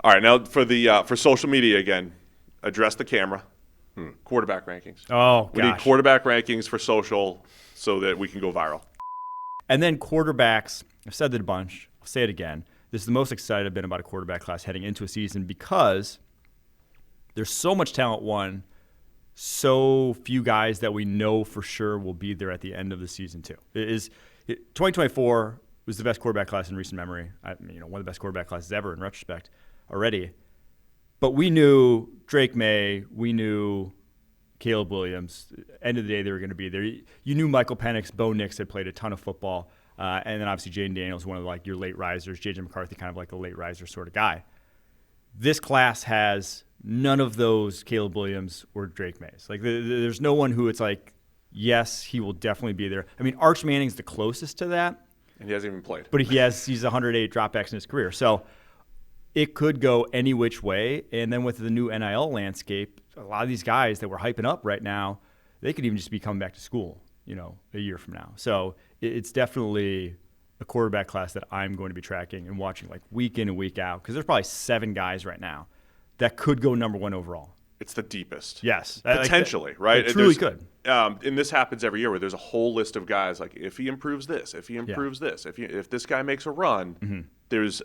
All right, now for social media again, address the camera. Quarterback rankings. Oh, gosh. We need quarterback rankings for social so that we can go viral. And then quarterbacks, I've said it a bunch. I'll say it again. This is the most excited I've been about a quarterback class heading into a season because there's so much talent, one, so few guys that we know for sure will be there at the end of the season, too. 2024 was the best quarterback class in recent memory. One of the best quarterback classes ever in retrospect already. But we knew Drake May, we knew Caleb Williams. End of the day, they were going to be there. You knew Michael Penix, Bo Nix had played a ton of football. And then obviously Jaden Daniels, one of your late risers. J.J. McCarthy, kind of like a late riser sort of guy. This class has none of those Caleb Williams or Drake Mays. There's no one who it's like, yes, he will definitely be there. I mean, Arch Manning's the closest to that. And he hasn't even played. But he's 108 dropbacks in his career. So it could go any which way. And then with the new NIL landscape, a lot of these guys that we're hyping up right now, they could even just be coming back to school, a year from now. So it's definitely a quarterback class that I'm going to be tracking and watching week in and week out, because there's probably 7 guys right now that could go number 1 overall. It's the deepest. Yes. Potentially, right? It truly could. And this happens every year where there's a whole list of guys, like if he improves this, if he improves this, if this guy makes a run, there's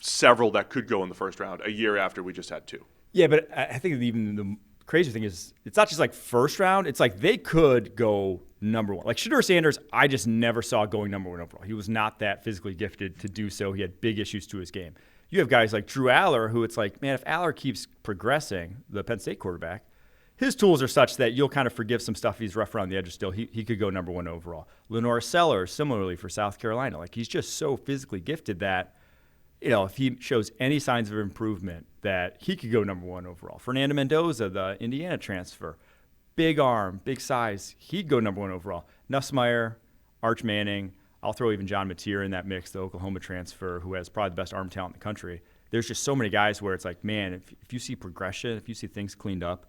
several that could go in the first round a year after we just had 2. Yeah, but I think even the crazy thing is it's not just first round. It's they could go number 1. Shedeur Sanders, I just never saw going number 1 overall. He was not that physically gifted to do so. He had big issues to his game. You have guys like Drew Allar, who it's man, if Allar keeps progressing, the Penn State quarterback, his tools are such that you'll kind of forgive some stuff. He's rough around the edges still. He could go number 1 overall. LaNorris Sellers, similarly for South Carolina. He's just so physically gifted that, if he shows any signs of improvement, that he could go number 1 overall. Fernando Mendoza, the Indiana transfer, big arm, big size, he'd go number 1 overall. Nussmeier, Arch Manning, I'll throw even John Mateer in that mix, the Oklahoma transfer, who has probably the best arm talent in the country. There's just so many guys where it's man, if you see progression, if you see things cleaned up,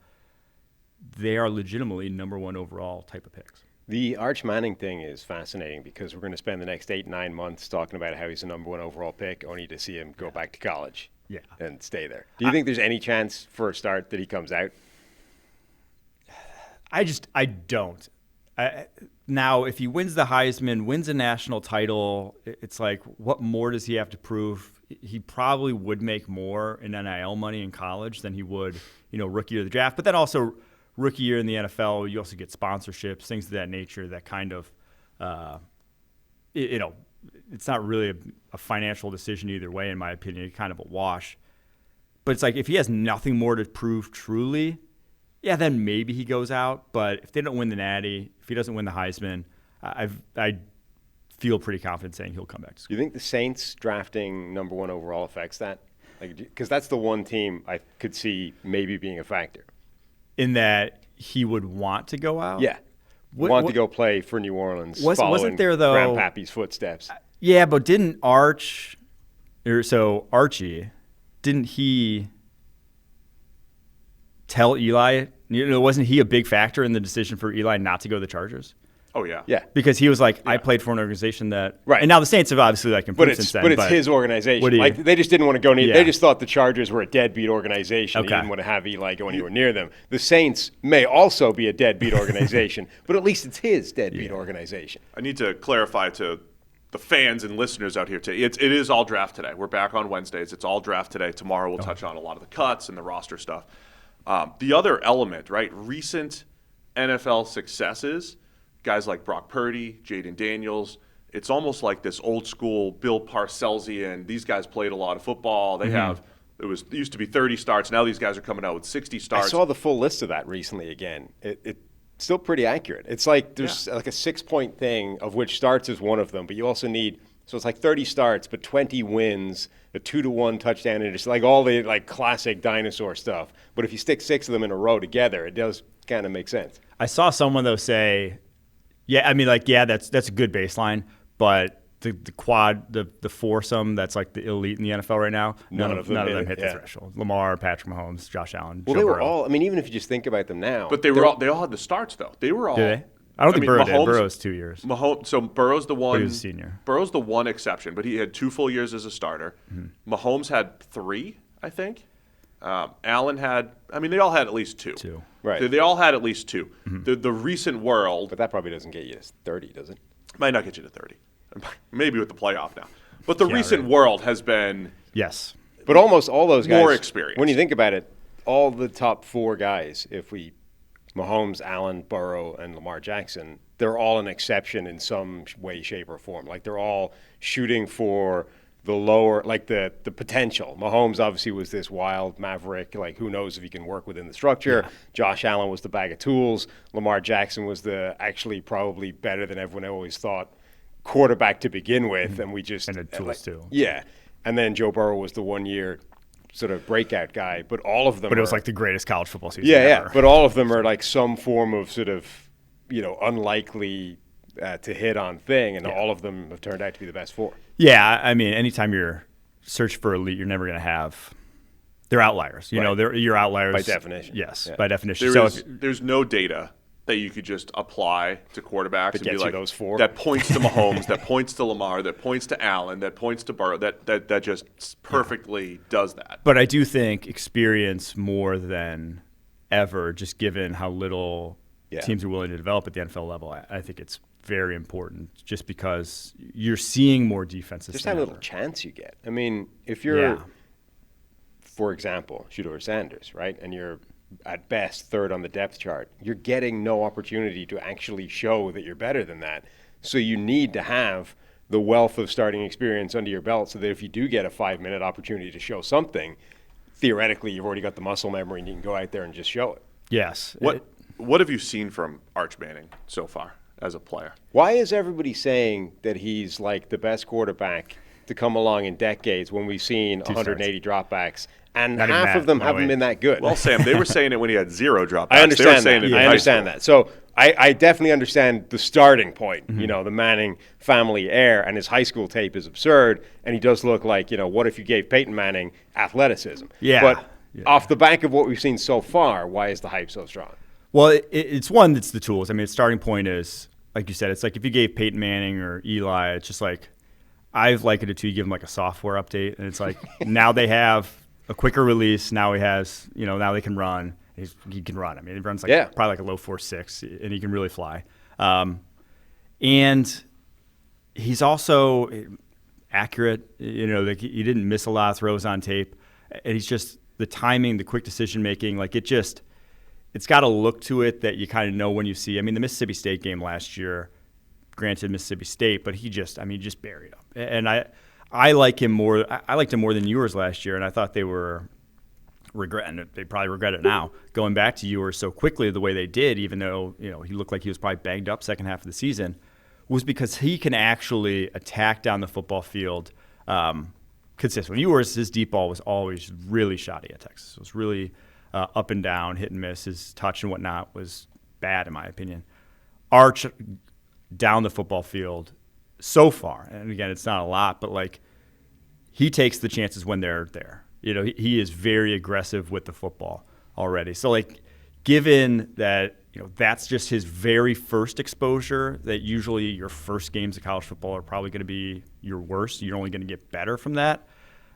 they are legitimately number 1 overall type of picks. The Arch Manning thing is fascinating because we're going to spend the next 8-9 months talking about how he's a number 1 overall pick, only to see him go back to college and stay there. Do you think there's any chance for a start that he comes out? I don't. Now, if he wins the Heisman, wins a national title, it's what more does he have to prove? He probably would make more in NIL money in college than he would, rookie year of the draft. But then also rookie year in the NFL, you also get sponsorships, things of that nature that kind of, it's not really a financial decision either way, in my opinion. It's kind of a wash. But it's if he has nothing more to prove truly, then maybe he goes out. But if they don't win the Natty, if he doesn't win the Heisman, I feel pretty confident saying he'll come back to school. You think the Saints drafting number 1 overall affects that? Because that's the one team I could see maybe being a factor. In that he would want to go out? Yeah. Want to go play for New Orleans, wasn't there, though, Grandpappy's footsteps. Yeah, but didn't Archie, didn't he tell Eli, wasn't he a big factor in the decision for Eli not to go to the Chargers? Oh, yeah. Yeah. Because he was I played for an organization that – right. And now the Saints have obviously improved since then. But it's his organization. They just didn't want to go near – They just thought the Chargers were a deadbeat organization. Okay. He didn't want to have Eli go anywhere near them. The Saints may also be a deadbeat organization, but at least it's his deadbeat organization. I need to clarify to the fans and listeners out here today. It is all draft today. We're back on Wednesdays. It's all draft today. Tomorrow we'll touch on a lot of the cuts and the roster stuff. The other element, right, recent NFL successes – guys like Brock Purdy, Jaden Daniels, it's almost like this old school Bill Parcellsian. These guys played a lot of football. They it used to be 30 starts. Now these guys are coming out with 60 starts. I saw the full list of that recently again. It's still pretty accurate. It's there's a 6-point thing of which starts is one of them, but you also need, so it's 30 starts, but 20 wins, a 2-1 touchdown, and just all the classic dinosaur stuff. But if you stick 6 of them in a row together, it does kind of make sense. I saw someone though say, that's a good baseline, but the quad, the foursome that's the elite in the NFL right now, none of them hit the threshold. Lamar, Patrick Mahomes, Josh Allen, Joe Burrow. Were all, even if you just think about them now. But they all had the starts, though. They were all. Did they? I don't think Burrow did. Burrow's 2 years. So Burrow's the one. But he was a senior. Burrow's the one exception, but he had 2 full years as a starter. Mahomes had 3. I think. Allen had, they all had at least two. Two. Right. They all had at least two. The recent world. But that probably doesn't get you to 30, does it? Might not get you to 30. Maybe with the playoff now. But the recent world has been. Yes. But almost all those guys. More experience. When you think about it, all the top 4 guys, Mahomes, Allen, Burrow, and Lamar Jackson, they're all an exception in some way, shape, or form. Like they're all shooting for the lower, like the potential. Mahomes obviously was this wild maverick, like who knows if he can work within the structure. Yeah. Josh Allen was the bag of tools. Lamar Jackson was the actually probably better than everyone always thought quarterback to begin with, and we just and tools too. Yeah, and then Joe Burrow was the 1 year sort of breakout guy, but all of them. But it was like the greatest college football season. Yeah, ever. yeah. But all of them are like some form of sort of unlikely to hit on thing, and all of them have turned out to be the best 4. Yeah, anytime you're searching for elite, you're never going to have. They're outliers. You know, you're outliers by definition. Yes, by definition. There's no data that you could just apply to quarterbacks and be like those 4 that points to Mahomes, that points to Lamar, that points to Allen, that points to Burrow, that just perfectly does that. But I do think experience more than ever, just given how little teams are willing to develop at the NFL level. I think it's very important, just because you're seeing more defenses. Just how little chance you get. I mean, if you're, for example, Shedeur Sanders, right, and you're at best 3rd on the depth chart, you're getting no opportunity to actually show that you're better than that. So you need to have the wealth of starting experience under your belt so that if you do get a 5-minute opportunity to show something, theoretically you've already got the muscle memory and you can go out there and just show it. Yes. What have you seen from Arch Manning so far as a player? Why is everybody saying that he's like the best quarterback to come along in decades when we've seen 180 dropbacks? And half of them haven't been that good. Well, Sam, they were saying it when he had 0 dropbacks. I understand they were saying that. I understand that. So I definitely understand the starting point, the Manning family heir, and his high school tape is absurd, and he does look like, what if you gave Peyton Manning athleticism? Yeah. But off the back of what we've seen so far, why is the hype so strong? Well, it's one that's the tools. Its starting point is, like you said, it's like if you gave Peyton Manning or Eli, it's just like, I've likened it to you give them like a software update, and it's like now they have a quicker release. Now he has, now they can run. He can run. He runs probably like a low 4.6, and he can really fly. And he's also accurate. Like he didn't miss a lot of throws on tape, and he's just the timing, the quick decision making. Like it's got a look to it that you kind of know when you see. The Mississippi State game last year. Granted, Mississippi State, but he just buried him. And I like him more. I liked him more than Ewers last year, and I thought they were regretting it. They probably regret it now, going back to Ewers so quickly the way they did, even though he looked like he was probably banged up second half of the season, was because he can actually attack down the football field consistently. Ewers, his deep ball was always really shoddy at Texas. It was really up and down, hit and miss. His touch and whatnot was bad, in my opinion. Arch down the football field so far, and again, it's not a lot, but he takes the chances when they're there. He is very aggressive with the football already. So given that that's just his very first exposure, that usually your first games of college football are probably going to be your worst. You're only going to get better from that.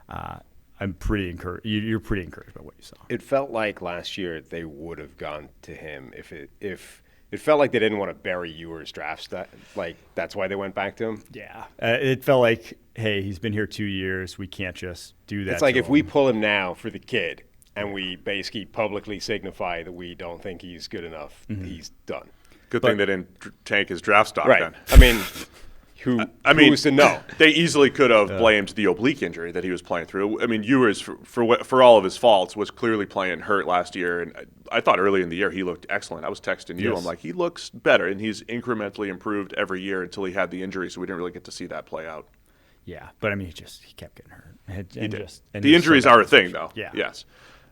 I'm pretty encouraged. You're pretty encouraged by what you saw. It felt like last year they would have gone to him if it felt like they didn't want to bury Ewers' draft. That's why they went back to him. Yeah, it felt like, hey, he's been here 2 years. We can't just do that. It's like if we pull him now for the kid, and we basically publicly signify that we don't think he's good enough, he's done. Good thing they didn't tank his draft stock right. then. Who's to know? They easily could have blamed the oblique injury that he was playing through. Ewers, for all of his faults, was clearly playing hurt last year. And I thought early in the year he looked excellent. I was texting you. Yes. I'm like, he looks better. And he's incrementally improved every year until he had the injury, so we didn't really get to see that play out. Yeah, but he kept getting hurt. He did. The injuries are a thing, though. Yeah. Yes.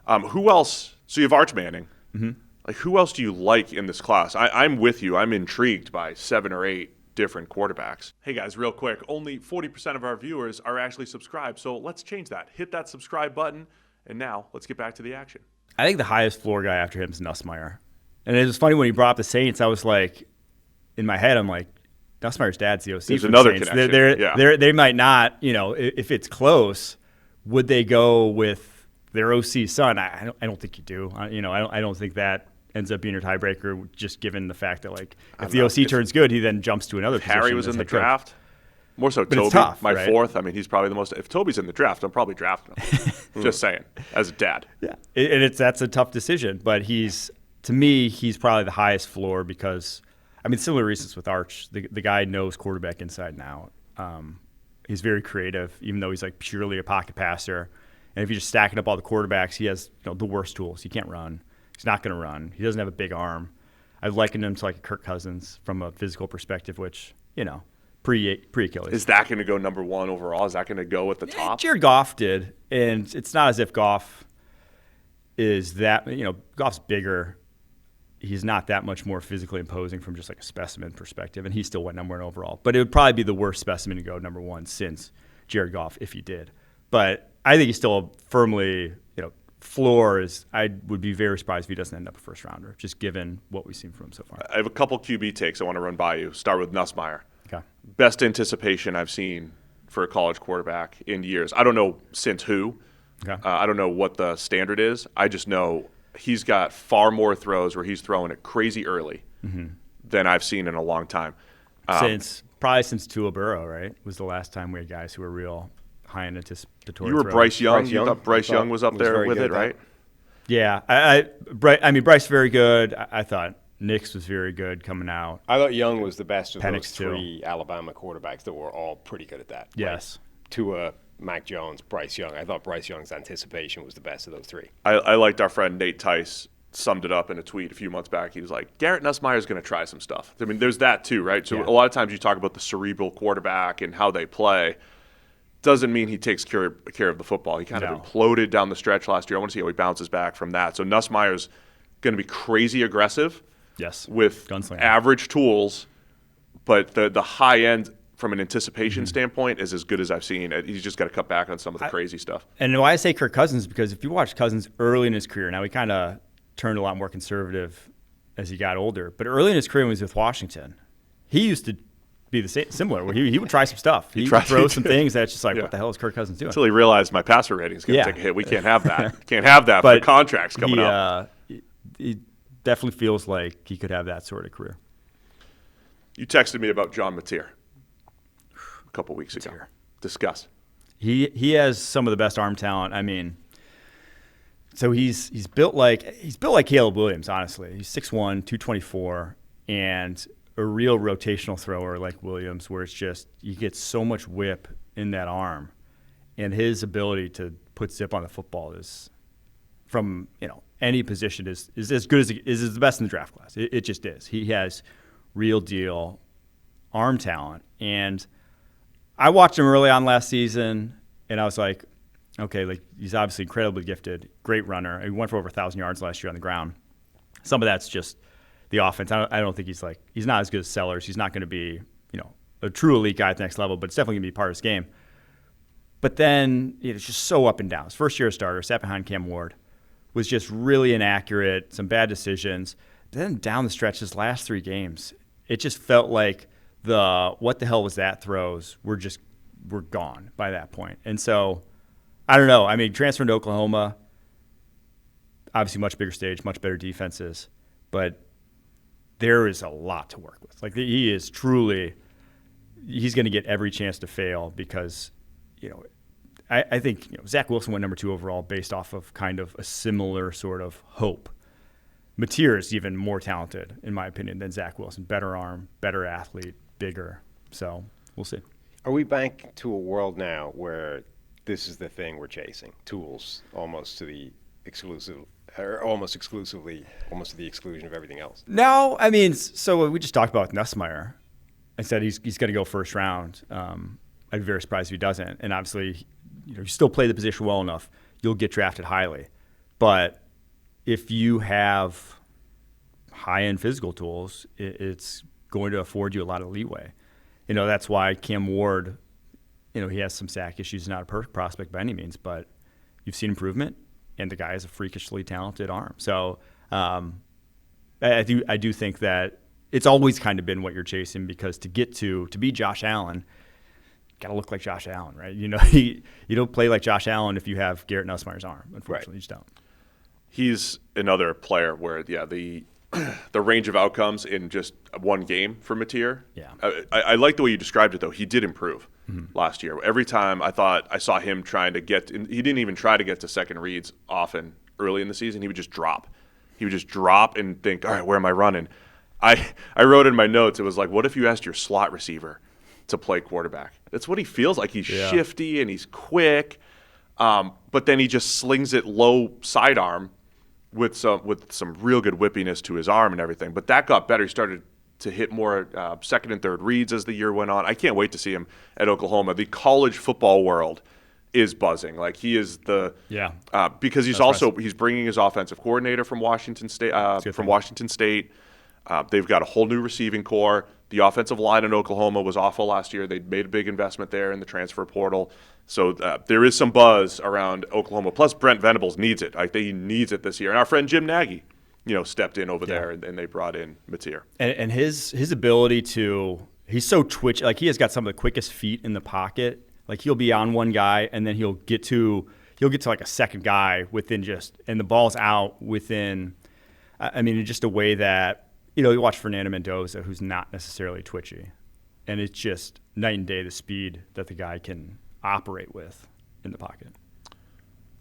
Who else? So you have Arch Manning. Mm-hmm. Who else do you like in this class? I'm with you. I'm intrigued by 7 or 8 different quarterbacks. Hey guys, real quick, only 40% of our viewers are actually subscribed, so let's change that. Hit that subscribe button, and now let's get back to the action. I think the highest floor guy after him is Nussmeier. And it was funny when he brought up the Saints, I was like, in my head, I'm like, Nussmeier's dad's the OC. There's another Saints. connection. They might not, if it's close, would they go with their OC's son. I don't think you do. I don't think that ends up being your tiebreaker, just given the fact that if the OC turns good, he then jumps to another position. Harry was in the draft. More so, But Toby, it's tough, my right? fourth. I mean, he's probably the most. If Toby's in the draft, I'm probably drafting him. Just saying, as a dad. Yeah, that's a tough decision, but to me, he's probably the highest floor because, similar reasons with Arch. The guy knows quarterback inside and out. He's very creative, even though he's purely a pocket passer. And if you're just stacking up all the quarterbacks, he has the worst tools. He can't run. He's not going to run. He doesn't have a big arm. I've likened him to a Kirk Cousins from a physical perspective, which pre-Achilles. Is that going to go number one overall? Is that going to go at the top? Jared Goff did, and it's not as if Goff is that. Goff's bigger. He's not that much more physically imposing from just a specimen perspective, and he still went number one overall. But it would probably be the worst specimen to go number one since Jared Goff if he did. But I think he's still firmly, floor is. I would be very surprised if he doesn't end up a first rounder, just given what we've seen from him so far. I have a couple QB takes I want to run by you. Start with Nussmeier. Okay. Best anticipation I've seen for a college quarterback in years. I don't know since who. Okay. I don't know what the standard is. I just know he's got far more throws where he's throwing it crazy early than I've seen in a long time. Probably since Tua Burrow, right? Was the last time we had guys who were real high in anticipatory. You were throws. Bryce Young. Bryce You thought Bryce Young was up there very with good it, at right? Yeah, Bryce very good. I thought Nix was very good coming out. I thought Young was the best of Penix those three Alabama quarterbacks that were all pretty good at that. Yes. Tua, Mac Jones, Bryce Young. I thought Bryce Young's anticipation was the best of those three. I liked our friend Nate Tice summed it up in a tweet a few months back. He was like, Garrett Nussmeier is going to try some stuff. There's that too, right? So a lot of times you talk about the cerebral quarterback and how they play. Doesn't mean he takes care of the football. He kind of imploded down the stretch last year. I want to see how he bounces back from that. So Nussmeier's going to be crazy aggressive. Yes. With Gunslinger. average tools, but the high end from an anticipation standpoint is as good as I've seen. He's just got to cut back on some of the crazy stuff. And why I say Kirk Cousins, because if you watch Cousins early in his career, now he kind of turned a lot more conservative as he got older, but early in his career when he was with Washington, he used to be the same, similar, where he would try some stuff. He would throw some things that's just what the hell is Kirk Cousins doing? Until he realized my passer rating is going to take a hit. We can't have that. Can't have that for the contracts coming up. He definitely feels like he could have that sort of career. You texted me about John Mateer a couple weeks ago. Discuss. He has some of the best arm talent. So he's built like Caleb Williams, honestly. He's 6'1", 224, and a real rotational thrower like Williams, where it's just you get so much whip in that arm, and his ability to put zip on the football is from any position is as good as is the best in the draft class. It just is. He has real deal arm talent, and I watched him early on last season, and I was like, okay, he's obviously incredibly gifted, great runner. He went for over 1,000 yards last year on the ground. Some of that's just the offense. I don't think he's not as good as Sellers. He's not going to be, a true elite guy at the next level, but it's definitely going to be part of his game. But then it's just so up and down. His first year starter, sat behind Cam Ward, was just really inaccurate, some bad decisions. Then down the stretch, his last 3 games, it just felt like the what the hell was that throws were gone by that point. And so, I don't know. Transferring to Oklahoma, obviously much bigger stage, much better defenses, but there is a lot to work with. He is truly, he's going to get every chance to fail because, I think Zach Wilson went number 2 overall based off of kind of a similar sort of hope. Mateer is even more talented, in my opinion, than Zach Wilson. Better arm, better athlete, bigger. So we'll see. Are we back to a world now where this is the thing we're chasing? Tools almost to the exclusive, or almost exclusively, almost to the exclusion of everything else. No, so we just talked about Nussmeier. I said he's going to go first round. I'd be very surprised if he doesn't. And obviously, you still play the position well enough, you'll get drafted highly. But if you have high-end physical tools, it's going to afford you a lot of leeway. That's why Cam Ward, he has some sack issues, not a perfect prospect by any means, but you've seen improvement, and the guy has a freakishly talented arm. So I do think that it's always kind of been what you're chasing, because to be Josh Allen, got to look like Josh Allen, right? You don't play like Josh Allen if you have Garrett Nussmeier's arm. Unfortunately, you just don't. He's another player where, the range of outcomes in just one game for Mateer. Yeah. I like the way you described it, though. He did improve last year. Every time I thought I saw him trying to get – he didn't even try to get to second reads often early in the season. He would just drop. He would just drop and think, all right, where am I running? I wrote in my notes, it was like, what if you asked your slot receiver to play quarterback? That's what he feels like. He's shifty and he's quick, but then he just slings it low sidearm with some real good whippiness to his arm and everything. But that got better. He started to hit more second and third reads as the year went on. I can't wait to see him at Oklahoma. The college football world is buzzing. Like, he is because he's bringing his offensive coordinator from Washington State. They've got a whole new receiving core. The offensive line in Oklahoma was awful last year. They made a big investment there in the transfer portal. So there is some buzz around Oklahoma. Plus, Brent Venables needs it. He needs it this year. And our friend Jim Nagy, stepped in over there, and they brought in Mateer. And his ability to – he's so twitchy. Like, he has got some of the quickest feet in the pocket. Like, he'll be on one guy, and then he'll get to like a second guy within and the ball's out within – in just a way that – you watch Fernando Mendoza, who's not necessarily twitchy, and it's just night and day the speed that the guy can operate with in the pocket.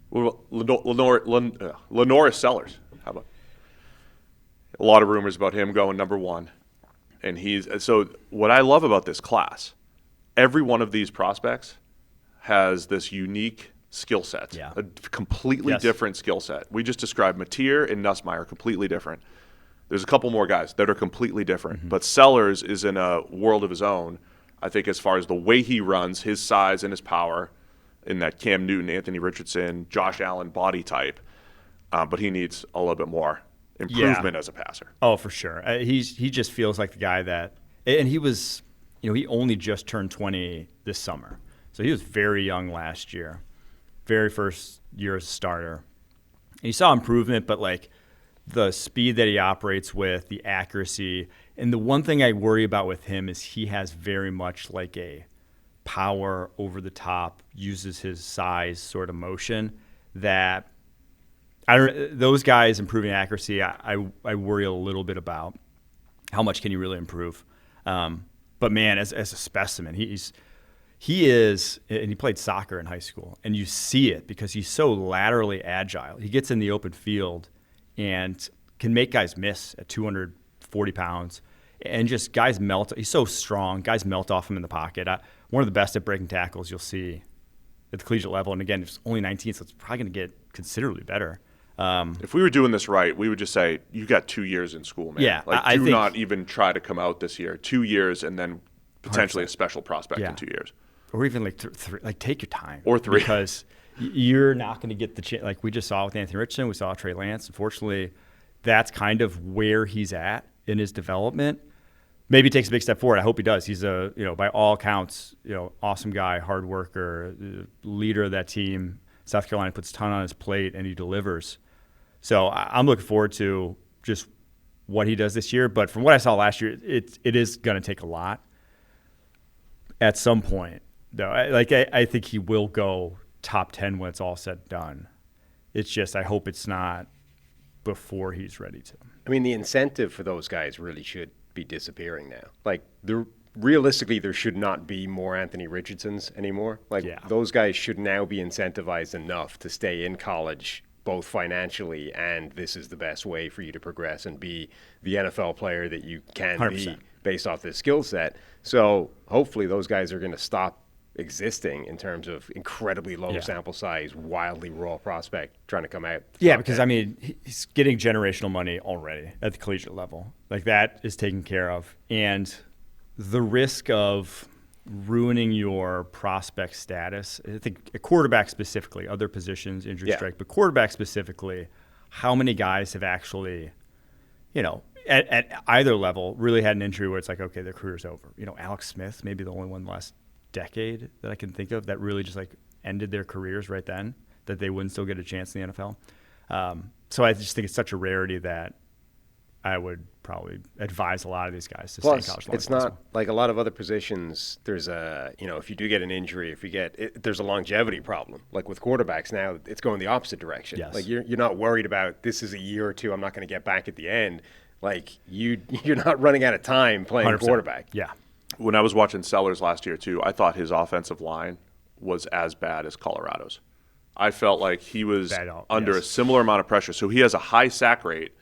Well, LaNorris Sellers, how about? A lot of rumors about him going number one, and so what I love about this class, every one of these prospects has this unique skill set, a completely different skill set. We just described Mateer and Nussmeier, completely different. There's a couple more guys that are completely different. But Sellers is in a world of his own, I think, as far as the way he runs, his size and his power, in that Cam Newton, Anthony Richardson, Josh Allen body type. But he needs a little bit more improvement as a passer. Oh, for sure. He just feels like the guy that – and he was – he only just turned 20 this summer. So he was very young last year, very first year as a starter. And you saw improvement, but like – the speed that he operates with, the accuracy. And the one thing I worry about with him is he has very much like a power over the top, uses his size sort of motion that those guys improving accuracy, I worry a little bit about. How much can you really improve? But man, as a specimen, he is, and he played soccer in high school, and you see it because he's so laterally agile. He gets in the open field and can make guys miss at 240 pounds. And just guys melt. He's so strong. Guys melt off him in the pocket. One of the best at breaking tackles you'll see at the collegiate level. And again, it's only 19, so it's probably going to get considerably better. If we were doing this right, we would just say, you got 2 years in school, man. Yeah, I think not even try to come out this year. 2 years and then potentially 100%. A special prospect in 2 years. Or even like take your time. Or 3. Because you're not going to get the chance. Like we just saw with Anthony Richardson, we saw Trey Lance. Unfortunately, that's kind of where he's at in his development. Maybe he takes a big step forward. I hope he does. He's by all accounts, awesome guy, hard worker, leader of that team. South Carolina puts a ton on his plate, and he delivers. So I'm looking forward to just what he does this year. But from what I saw last year, it is going to take a lot at some point, though. I think he will go top 10 when it's all said and done. It's just I hope it's not before he's ready to. I mean, the incentive for those guys really should be disappearing now. Like, realistically, there should not be more Anthony Richardsons anymore. Those guys should now be incentivized enough to stay in college, both financially and this is the best way for you to progress and be the NFL player that you can 100%. Be based off this skill set. So hopefully those guys are going to stop existing in terms of incredibly low sample size, wildly raw prospect trying to come out. Yeah, because he's getting generational money already at the collegiate level. Like, that is taken care of. And the risk of ruining your prospect status, I think a quarterback specifically, other positions, injury strike, but quarterback specifically, how many guys have actually, at either level really had an injury where it's like, okay, their career's over. Alex Smith, maybe the only one last decade that I can think of that really just like ended their careers right then, that they wouldn't still get a chance in the NFL. So I just think it's such a rarity that I would probably advise a lot of these guys to Plus, stay in college long. it's not like a lot of other positions. There's if you do get an injury, there's a longevity problem. Like with quarterbacks now, it's going the opposite direction. Yes. Like you're not worried about this is a year or two, I'm not going to get back at the end. Like you're not running out of time playing 100%. quarterback. Yeah. When I was watching Sellers last year too, I thought his offensive line was as bad as Colorado's. I felt like he was under a similar amount of pressure. So he has a high sack rate.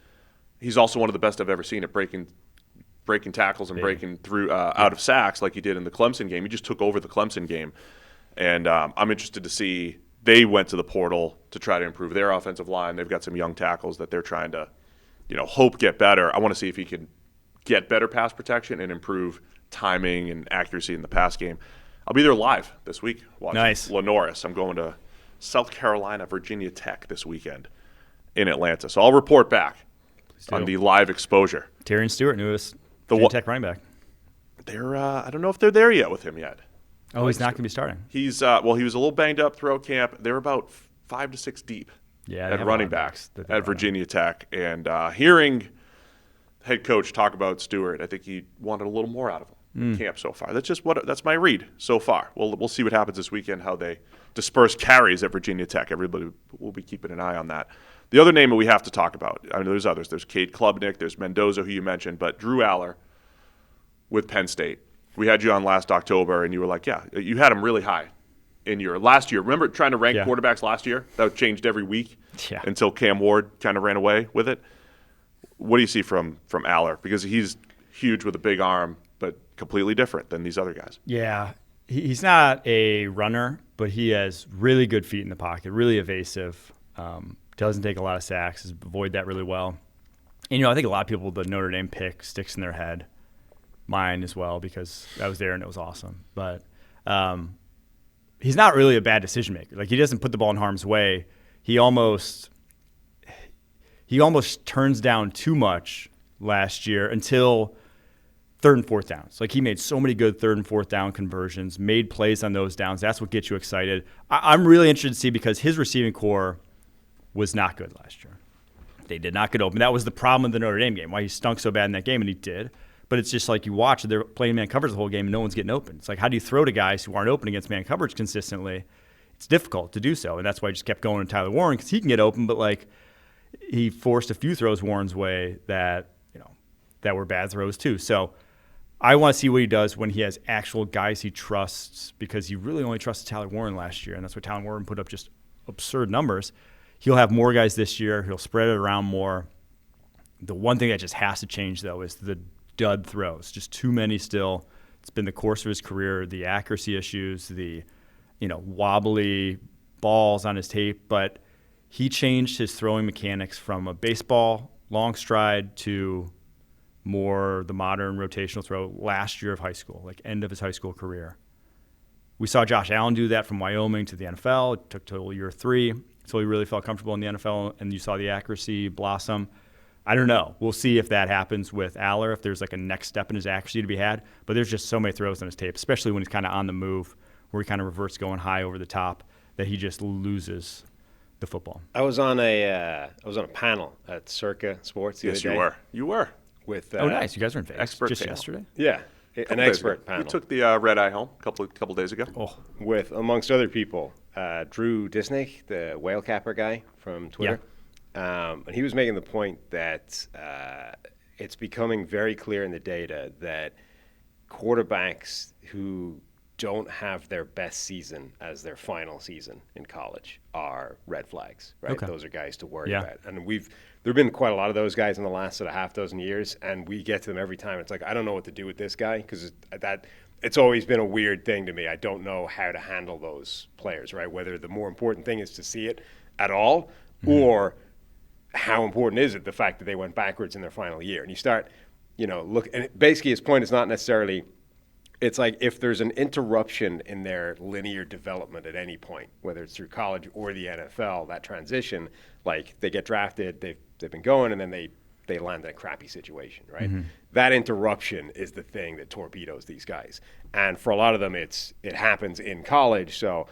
He's also one of the best I've ever seen at breaking tackles and breaking through out of sacks like he did in the Clemson game. He just took over the Clemson game. And I'm interested to see – they went to the portal to try to improve their offensive line. They've got some young tackles that they're trying to, hope get better. I want to see if he can get better pass protection and improve timing and accuracy in the pass game. I'll be there live this week watching LaNorris. I'm going to South Carolina, Virginia Tech this weekend in Atlanta. So I'll report back on the live exposure. Tyrion Stewart, newest Virginia Tech running back. I don't know if they're there yet with him yet. Oh, he's not going to be starting. He's he was a little banged up throughout camp. They're about 5 to 6 deep at running backs at Virginia Tech. And hearing head coach talk about Stewart, I think he wanted a little more out of him in camp so far. That's my read so far. We'll see what happens this weekend, how they disperse carries at Virginia Tech. Everybody will be keeping an eye on that. The other name that we have to talk about, I mean, there's others. There's Cade Klubnik, there's Mendoza, who you mentioned, but Drew Allar with Penn State. We had you on last October, and you were like, yeah, you had him really high in your last year. Remember trying to rank quarterbacks last year? That changed every week until Cam Ward kind of ran away with it. What do you see from Allar? Because he's huge with a big arm, but completely different than these other guys. Yeah, he's not a runner, but he has really good feet in the pocket, really evasive. Doesn't take a lot of sacks, avoid that really well. And, I think a lot of people, the Notre Dame pick sticks in their head, mine as well, because I was there and it was awesome. But he's not really a bad decision maker. Like, he doesn't put the ball in harm's way. He almost turns down too much last year until third and fourth downs. Like, he made so many good third and fourth down conversions, made plays on those downs. That's what gets you excited. I'm really interested to see, because his receiving core was not good last year. They did not get open. That was the problem in the Notre Dame game, why he stunk so bad in that game, and he did. But it's just like you watch, they're playing man coverage the whole game and no one's getting open. It's like, how do you throw to guys who aren't open against man coverage consistently? It's difficult to do so, and that's why I just kept going to Tyler Warren, because he can get open, but like, he forced a few throws Warren's way that were bad throws too. So I want to see what he does when he has actual guys he trusts, because he really only trusted Tyler Warren last year, and that's why Tyler Warren put up just absurd numbers. He'll have more guys this year. He'll spread it around more. The one thing that just has to change, though, is the dud throws. Just too many still. It's been the course of his career, the accuracy issues, the wobbly balls on his tape. But he changed his throwing mechanics from a baseball long stride to more the modern rotational throw last year of high school, like end of his high school career. We saw Josh Allen do that from Wyoming to the NFL. It took till year 3 until he really felt comfortable in the NFL, and you saw the accuracy blossom. I don't know. We'll see if that happens with Allar, if there's like a next step in his accuracy to be had. But there's just so many throws on his tape, especially when he's kind of on the move, where he kind of reverts going high over the top, that he just loses the football. I was on a panel at Circa Sports the other day. Yes, you were. With nice. You guys were in Vegas expert just panel. yesterday? Yeah, an expert panel. We took the red eye home a couple days ago. Oh, with, amongst other people, Drew Disney, the whale capper guy from Twitter. And he was making the point that it's becoming very clear in the data that quarterbacks who don't have their best season as their final season in college are red flags, right? Okay. Those are guys to worry about. And there have been quite a lot of those guys in the last sort of half dozen years, and we get to them every time. It's like, I don't know what to do with this guy, because it's always been a weird thing to me. I don't know how to handle those players, right? Whether the more important thing is to see it at all, or how important is it, the fact that they went backwards in their final year. And you start, look, and basically his point is not necessarily, it's like if there's an interruption in their linear development at any point, whether it's through college or the NFL, that transition, like they get drafted, they've been going, and then they land in a crappy situation, right? That interruption is the thing that torpedoes these guys. And for a lot of them, it happens in college. So,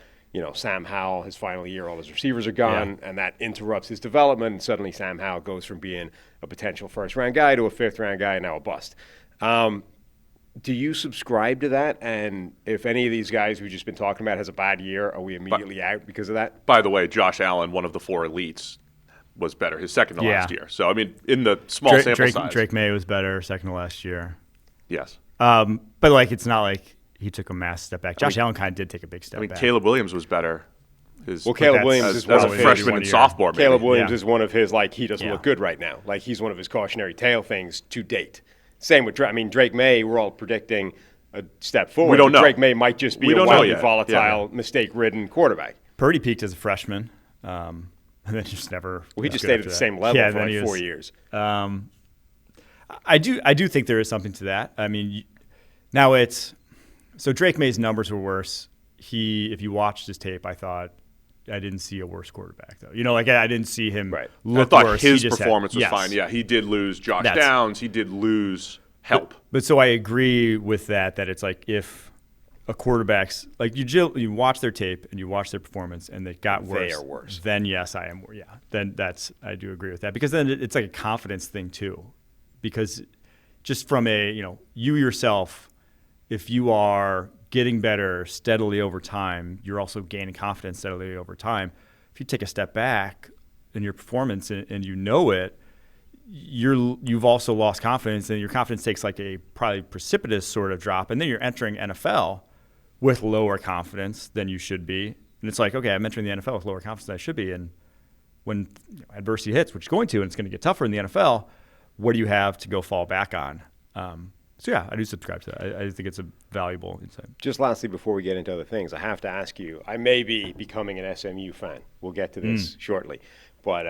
Sam Howell, his final year, all his receivers are gone, and that interrupts his development. And suddenly Sam Howell goes from being a potential first-round guy to a fifth-round guy, and now a bust. Do you subscribe to that? And if any of these guys we've just been talking about has a bad year, are we immediately out because of that? By the way, Josh Allen, one of the 4 elites, was better his second to last year. So, I mean, in the small sample size. Drake May was better second to last year. Yes. But, it's not like he took a massive step back. Josh Allen kind of did take a big step back. Caleb Williams was better. Caleb Williams is as a freshman and sophomore. Maybe. Caleb Williams is one of his, he doesn't look good right now. He's one of his cautionary tale things to date. Same with Drake May. We're all predicting a step forward. We don't know. Drake May might just be a wildly volatile, mistake-ridden quarterback. Purdy peaked as a freshman, and then just never. Well, he just stayed at the same level for 4 years. I do think there is something to that. I mean, now so Drake May's numbers were worse. If you watched his tape, I thought I didn't see a worse quarterback though. I didn't see him look I thought worse. His performance was fine. Yeah, he did lose Josh Downs. He did lose help. But so I agree with that it's if a quarterback's you watch their tape and you watch their performance and it got worse. They are worse. Then yes, I am. Yeah. Then I do agree with that because then it's like a confidence thing too, because just from you yourself, if you are getting better steadily over time, you're also gaining confidence steadily over time. If you take a step back in your performance and you know it, you've also lost confidence, and your confidence takes a probably precipitous sort of drop, and then you're entering NFL with lower confidence than you should be. And it's okay, I'm entering the NFL with lower confidence than I should be, and when adversity hits, which is going to, and it's going to get tougher in the NFL, what do you have to go fall back on? So yeah, I do subscribe to that. I think it's a valuable insight. Just lastly, before we get into other things, I have to ask you, I may be becoming an SMU fan. We'll get to this shortly. But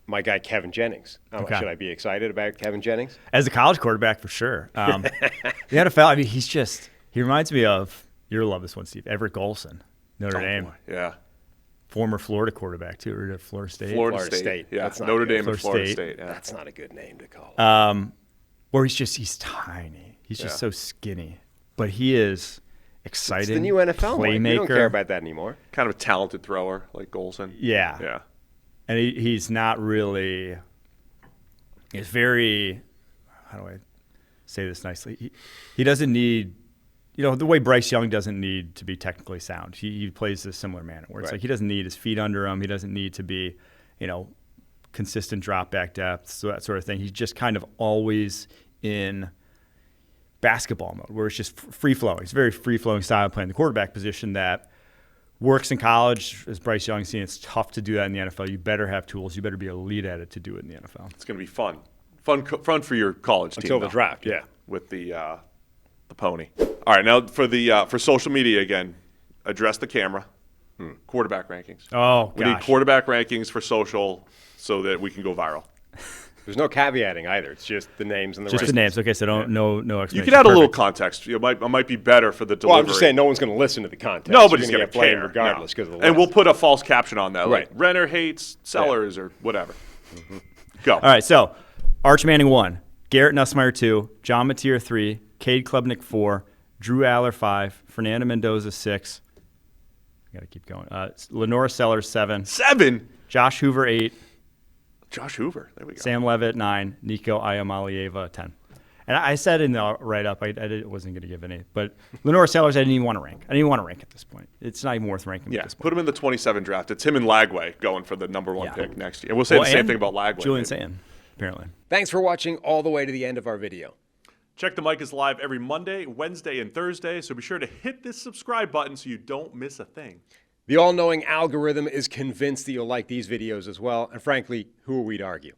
my guy, Kevin Jennings. Should I be excited about Kevin Jennings? As a college quarterback, for sure. The NFL, he reminds me of, you'll love this one, Steve, Everett Golson, Notre Dame. Boy. Yeah. Former Florida quarterback, too, or Florida State. Florida State. Yeah, that's Notre Dame and Florida State. Yeah. That's not a good name to call. Where he's tiny. He's just so skinny. But he is exciting. It's the new NFL. Playmaker. We don't care about that anymore. Kind of a talented thrower like Golson. Yeah. Yeah. And he's not really – he's very – how do I say this nicely? He doesn't need – the way Bryce Young doesn't need to be technically sound. He plays a similar manner where it's he doesn't need his feet under him. He doesn't need to be, consistent drop back depth, so that sort of thing. He's just kind of always in basketball mode where it's just free flowing. It's a very free flowing style of playing the quarterback position that works in college. As Bryce Young's seen, it's tough to do that in the NFL. You better have tools. You better be elite at it to do it in the NFL. It's going to be fun. Fun for your college team. Until the draft, yeah. With the pony. All right, now for social media again, address the camera. Quarterback rankings. Oh, we need quarterback rankings for social so that we can go viral. There's no caveating either. It's just the names and the just rankings. the names. Okay, so no explanation. You can add a little context. It might be better for the delivery. Well, I'm just saying no one's going to listen to the context. Nobody's going to play regardless because of the list. And we'll put a false caption on that, right. like Renner hates Sellers or whatever. Go. All right, so Arch Manning 1, Garrett Nussmeier 2, John Mateer 3, Cade Klubnik 4, Drew Allar 5, Fernando Mendoza 6. I got to keep going. LaNorris Sellers 7. 7? Josh Hoover 8. Josh Hoover. There we go. Sam Levitt 9. Nico Iamalieva 10. And I said in the write-up, I wasn't going to give any. But LaNorris Sellers, I didn't even want to rank. I didn't even want to rank at this point. It's not even worth ranking at this point. Put him in the 27 draft. It's him and Lagway going for the number 1 pick next year. And we'll say the same thing about Lagway. Julian Sayin, apparently. Thanks for watching all the way to the end of our video. Check the Mic is live every Monday, Wednesday, and Thursday, so be sure to hit this subscribe button so you don't miss a thing. The all-knowing algorithm is convinced that you'll like these videos as well, and frankly, who are we to argue?